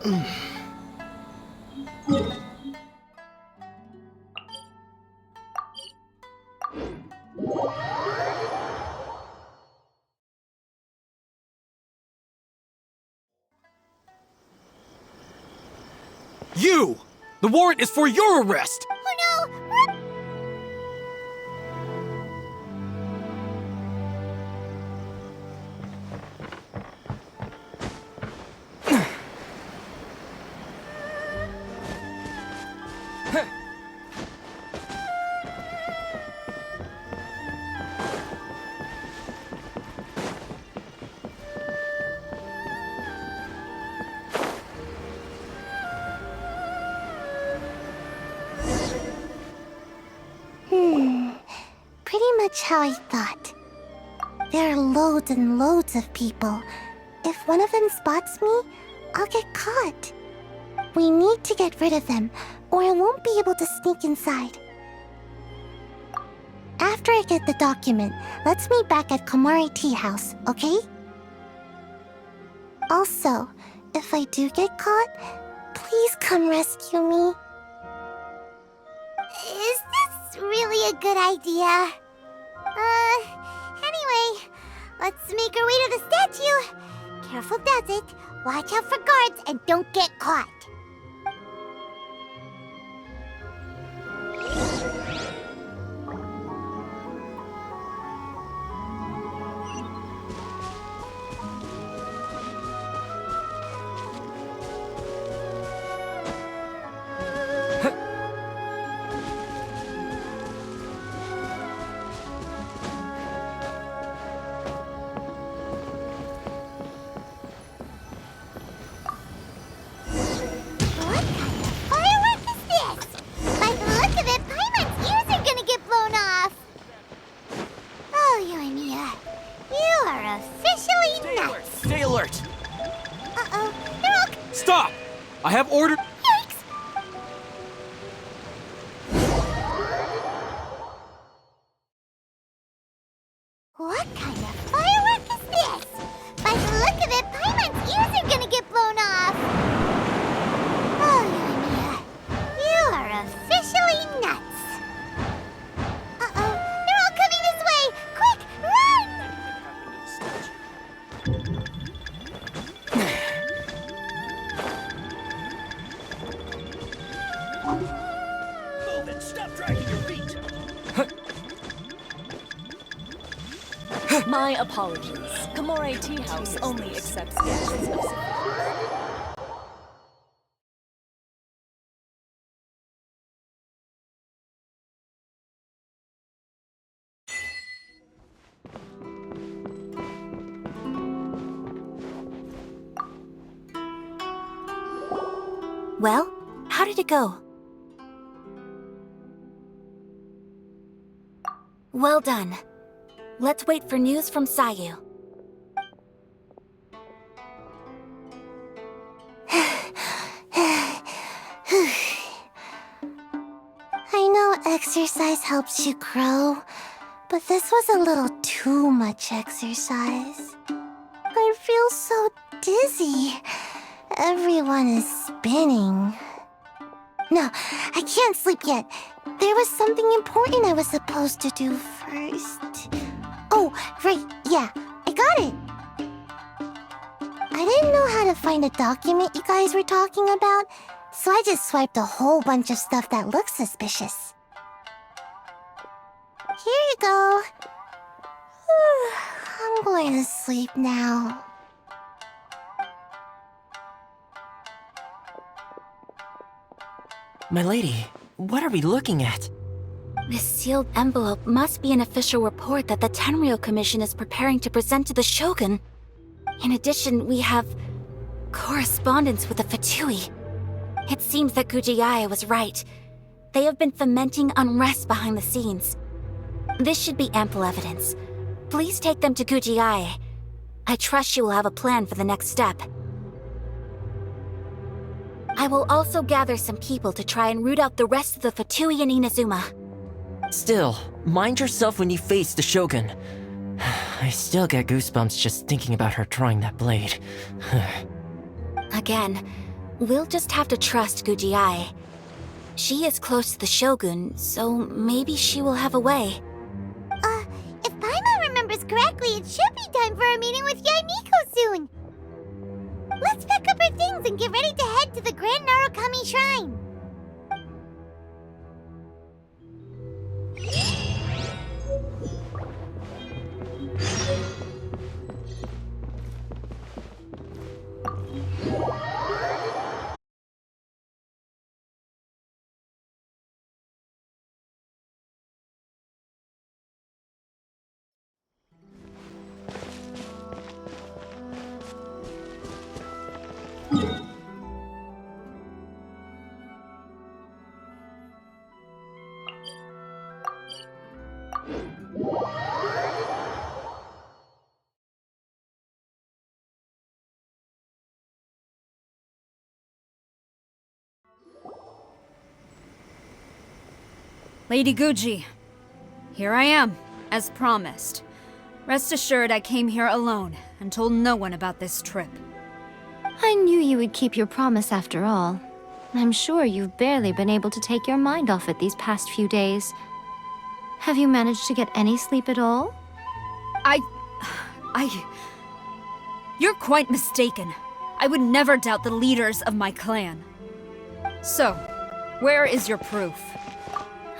You! The warrant is for your arrest! Oh no! Pretty much how I thought. There are loads and loads of people. If one of them spots me, I'll get caught. We need to get rid of them, or I won't be able to sneak inside. After I get the document, let's meet back at Komari Tea House, okay? Also, if I do get caught, please come rescue me. Is this really a good idea? Anyway, let's make our way to the statue. Careful does it. Watch out for guards and don't get caught. Stay alert! Uh-oh, they're all... Stop! I have ordered... Yikes! What kind of firework is this? By the look of it, Paimon's ears are gonna get blown off! Oh, Yoimiya, you are officially nuts! Uh-oh, they're all coming this way! Quick, run! Move it! Stop dragging your feet! My apologies. Komari Tea House only accepts guests of... Well, how did it go? Well done. Let's wait for news from Sayu. I know exercise helps you grow, but this was a little too much exercise. I feel so dizzy. Everyone is spinning. No, I can't sleep yet. There was something important I was supposed to do first. Oh, right, yeah, I got it. I didn't know how to find a document you guys were talking about, so I just swiped a whole bunch of stuff that looks suspicious. Here you go. I'm going to sleep now. My lady, what are we looking at? This sealed envelope must be an official report that the Tenryou Commission is preparing to present to the Shogun. In addition, we have correspondence with the Fatui. It seems that Gujiae was right. They have been fomenting unrest behind the scenes. This should be ample evidence. Please take them to Gujiae. I trust you will have a plan for the next step. I will also gather some people to try and root out the rest of the Fatui in Inazuma. Still, mind yourself when you face the Shogun. I still get goosebumps just thinking about her drawing that blade. Again, We'll just have to trust Guji. She is close to the Shogun, so maybe she will have a way. If Paimon remembers correctly, it should be time for a meeting with Yaimiko soon. Let's pack up our things and get ready to head to the Grand Narukami Shrine. Lady Guji, here I am, as promised. Rest assured I came here alone and told no one about this trip. I knew you would keep your promise after all. I'm sure you've barely been able to take your mind off it these past few days. Have you managed to get any sleep at all? You're quite mistaken. I would never doubt the leaders of my clan. So, where is your proof?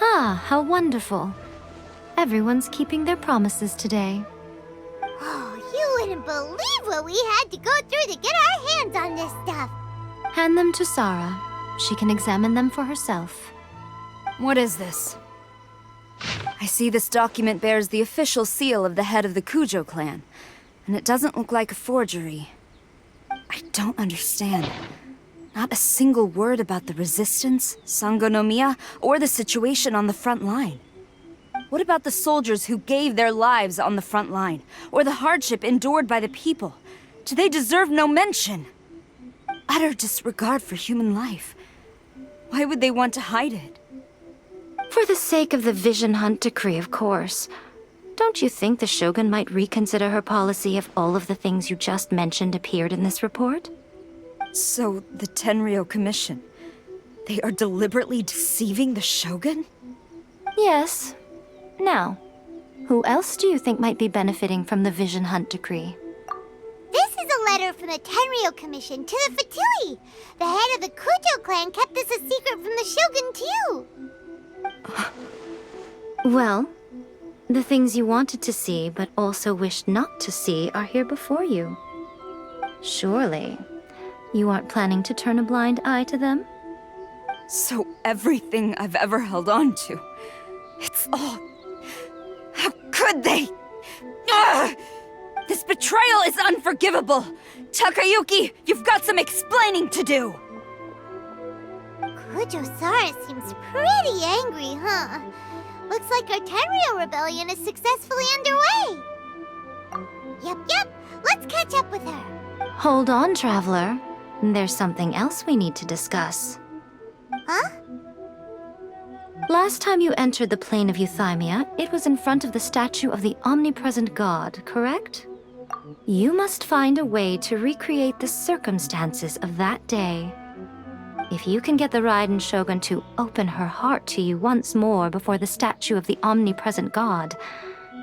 Ah, how wonderful. Everyone's keeping their promises today. Oh, you wouldn't believe what we had to go through to get our hands on this stuff. Hand them to Sarah. She can examine them for herself. What is this? I see this document bears the official seal of the head of the Kujo clan, and it doesn't look like a forgery. I don't understand. Not a single word about the resistance, Sangonomiya, or the situation on the front line. What about the soldiers who gave their lives on the front line, or the hardship endured by the people? Do they deserve no mention? Utter disregard for human life. Why would they want to hide it? For the sake of the Vision Hunt decree, of course. Don't you think the Shogun might reconsider her policy if all of the things you just mentioned appeared in this report? So, the Tenryou Commission, they are deliberately deceiving the Shogun? Yes. Now, who else do you think might be benefiting from the Vision Hunt decree? This is a letter from the Tenryou Commission to the Fatui. The head of the Kujo clan kept this a secret from the Shogun, too. Well, the things you wanted to see but also wished not to see are here before you. Surely, you aren't planning to turn a blind eye to them? So everything I've ever held on to, it's all... How could they? Ugh! This betrayal is unforgivable! Takayuki, you've got some explaining to do! Kujo-Sara seems pretty angry, huh? Looks like our Tenryou rebellion is successfully underway. Yep, let's catch up with her. Hold on, Traveler. There's something else we need to discuss. Huh? Last time you entered the plane of Euthymia, it was in front of the statue of the omnipresent god, correct? You must find a way to recreate the circumstances of that day. If you can get the Raiden Shogun to open her heart to you once more before the statue of the omnipresent god,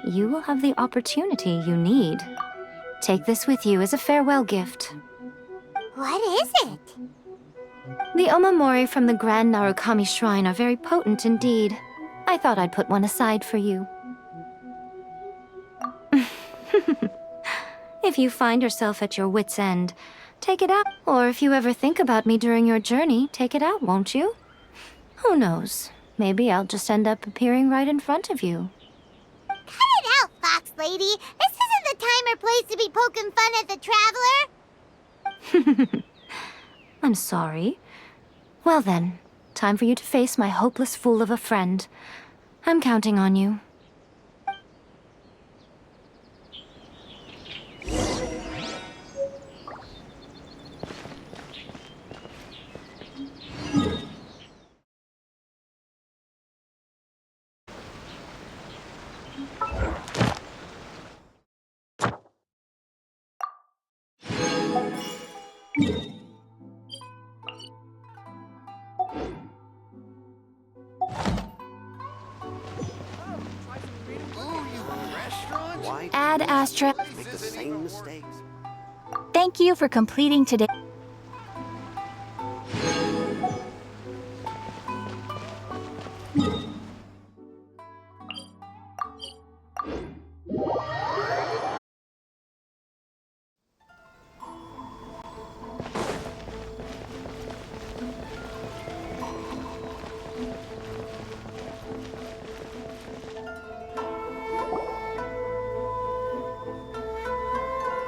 you will have the opportunity you need. Take this with you as a farewell gift. What is it? The Omamori from the Grand Narukami Shrine are very potent indeed. I thought I'd put one aside for you. If you find yourself at your wit's end, take it out. Or if you ever think about me during your journey, take it out, won't you? Who knows? Maybe I'll just end up appearing right in front of you. Cut it out, Fox Lady. This isn't the time or place to be poking fun at the Traveler. I'm sorry. Well then, time for you to face my hopeless fool of a friend. I'm counting on you. Ad Astra. Thank you for completing today.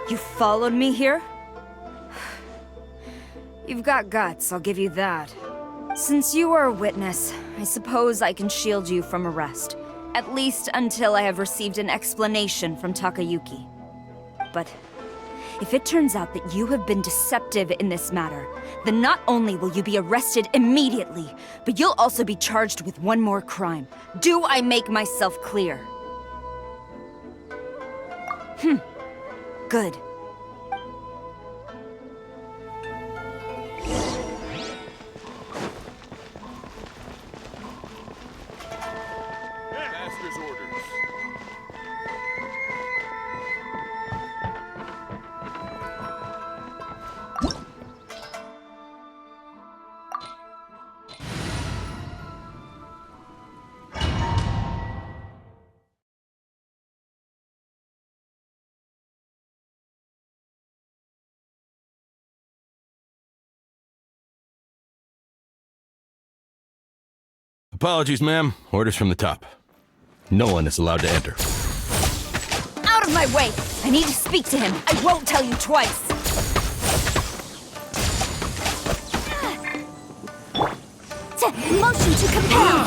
You followed me here? You've got guts, I'll give you that. Since you are a witness, I suppose I can shield you from arrest. At least until I have received an explanation from Takayuki. But if it turns out that you have been deceptive in this matter, then not only will you be arrested immediately, but you'll also be charged with one more crime. Do I make myself clear? Good. Master's orders. Apologies, ma'am. Orders from the top. No one is allowed to enter. Out of my way! I need to speak to him. I won't tell you twice. Motion to compel.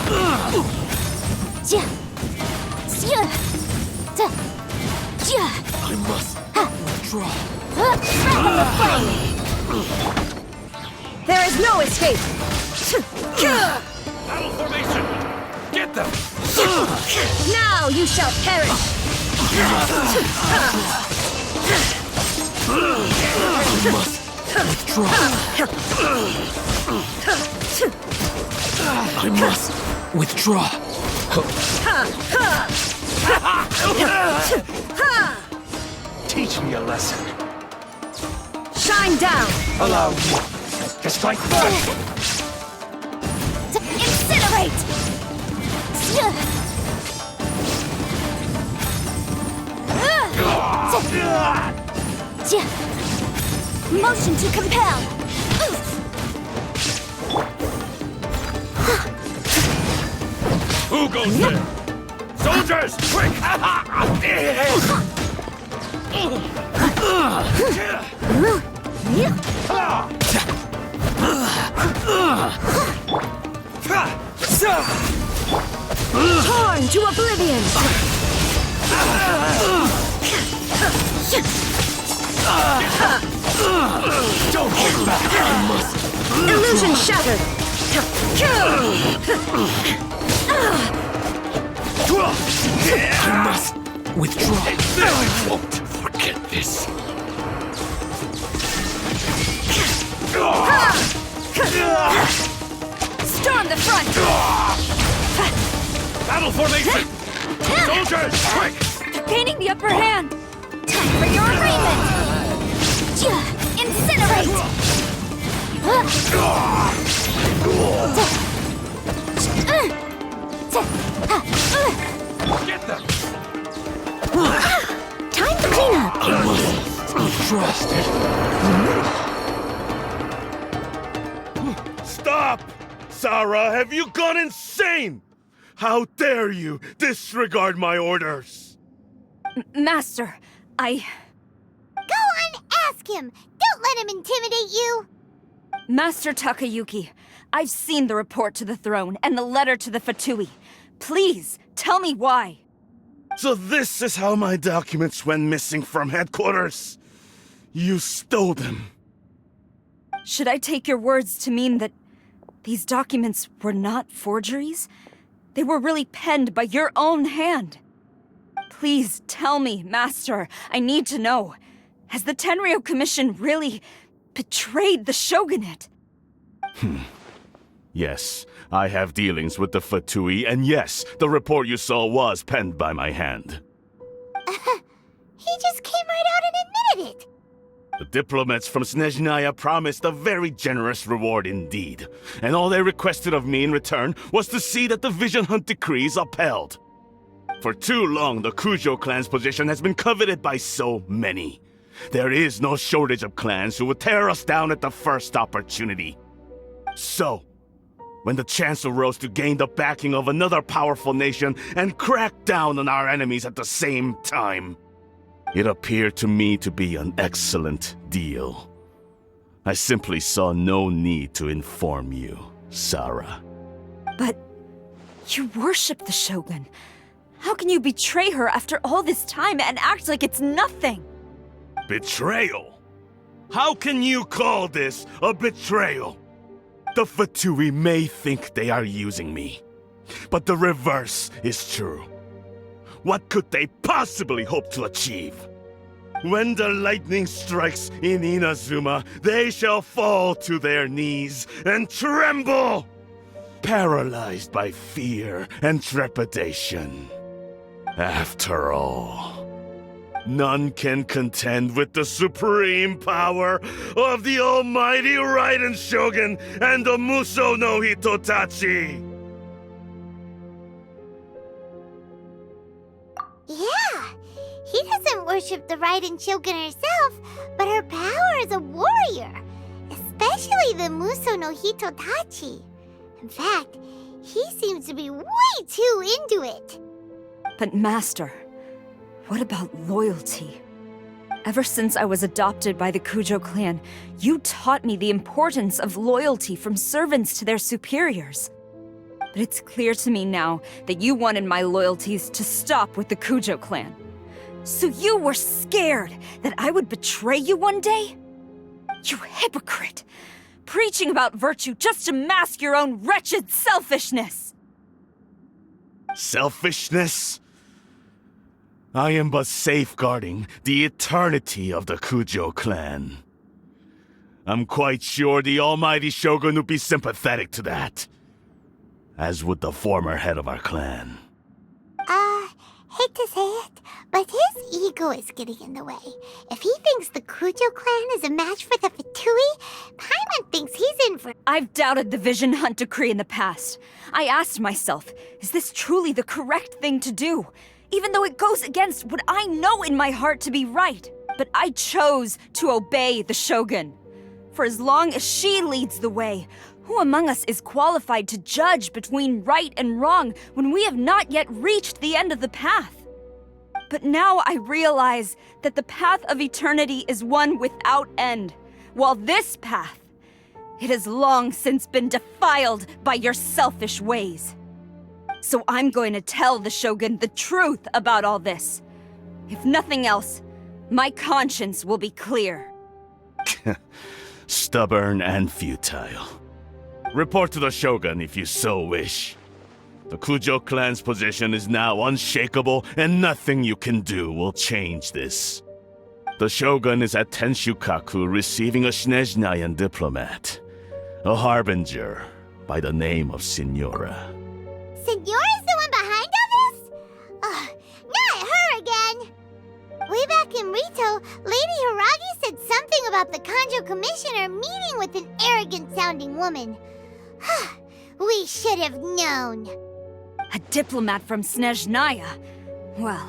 I must withdraw. There is no escape! Battle formation! Get them! Now you shall perish! I must withdraw. I must withdraw. Teach me a lesson. Shine down! Allow me to strike first. Incinerate! Motion to compel. Who goes there? Soldiers, quick! Torn to oblivion! Don't hold back! I must. Illusion shattered! I must withdraw. I won't forget this. Storm the front! Battle formation! Soldiers, quick! They're gaining the upper hand! Time for your arraignment! Incinerate! Get them! Time to clean up! I must be trusted. Stop! Sarah, have you gone insane? How dare you disregard my orders? Master, Go on, ask him! Don't let him intimidate you! Master Takayuki, I've seen the report to the throne and the letter to the Fatui. Please, tell me why. So this is how my documents went missing from headquarters. You stole them. Should I take your words to mean that these documents were not forgeries? They were really penned by your own hand. Please tell me, Master. I need to know. Has the Tenryou Commission really betrayed the Shogunate? Yes, I have dealings with the Fatui, and yes, the report you saw was penned by my hand. He just came right out and admitted it. The diplomats from Snezhnaya promised a very generous reward indeed, and all they requested of me in return was to see that the Vision Hunt decree is upheld. For too long, the Kujo clan's position has been coveted by so many. There is no shortage of clans who would tear us down at the first opportunity. So, when the chance arose to gain the backing of another powerful nation and crack down on our enemies at the same time, it appeared to me to be an excellent deal. I simply saw no need to inform you, Sarah. But you worship the Shogun. How can you betray her after all this time and act like it's nothing? Betrayal? How can you call this a betrayal? The Fatui may think they are using me, but the reverse is true. What could they possibly hope to achieve? When the lightning strikes in Inazuma, they shall fall to their knees and tremble, paralyzed by fear and trepidation. After all, none can contend with the supreme power of the almighty Raiden Shogun and the Muso no Hitotachi! Yeah, he doesn't worship the Raiden Shogun herself, but her power as a warrior, especially the Muso no Hitotachi. In fact, he seems to be way too into it. But Master, what about loyalty? Ever since I was adopted by the Kujo clan, you taught me the importance of loyalty from servants to their superiors. But it's clear to me now that you wanted my loyalties to stop with the Kujo clan. So you were scared that I would betray you one day? You hypocrite! Preaching about virtue just to mask your own wretched selfishness! Selfishness? I am but safeguarding the eternity of the Kujo clan. I'm quite sure the almighty Shogun would be sympathetic to that, as would the former head of our clan. Hate to say it, but his ego is getting in the way. If he thinks the Kujo clan is a match for the Fatui, Paimon thinks he's in for— I've doubted the Vision Hunt decree in the past. I asked myself, is this truly the correct thing to do? Even though it goes against what I know in my heart to be right. But I chose to obey the Shogun. For as long as she leads the way, who among us is qualified to judge between right and wrong when we have not yet reached the end of the path? But now I realize that the path of eternity is one without end, while this path, it has long since been defiled by your selfish ways. So I'm going to tell the Shogun the truth about all this. If nothing else, my conscience will be clear. Stubborn and futile. Report to the Shogun if you so wish. The Kujo clan's position is now unshakable, and nothing you can do will change this. The Shogun is at Tenshukaku receiving a Snezhnayan diplomat, a harbinger by the name of Signora. Signora's the one behind all this? Not her again! Way back in Rito, Lady Hiragi said something about the Kanjo Commissioner meeting with an arrogant-sounding woman. We should have known. A diplomat from Snezhnaya? Well,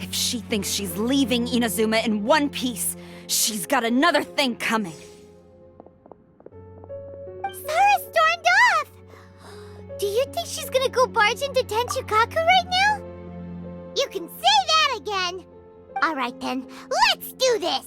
if she thinks she's leaving Inazuma in one piece, she's got another thing coming. Sarah stormed off! Do you think she's gonna go barge into Tenshukaku right now? You can say that again! Alright then, let's do this!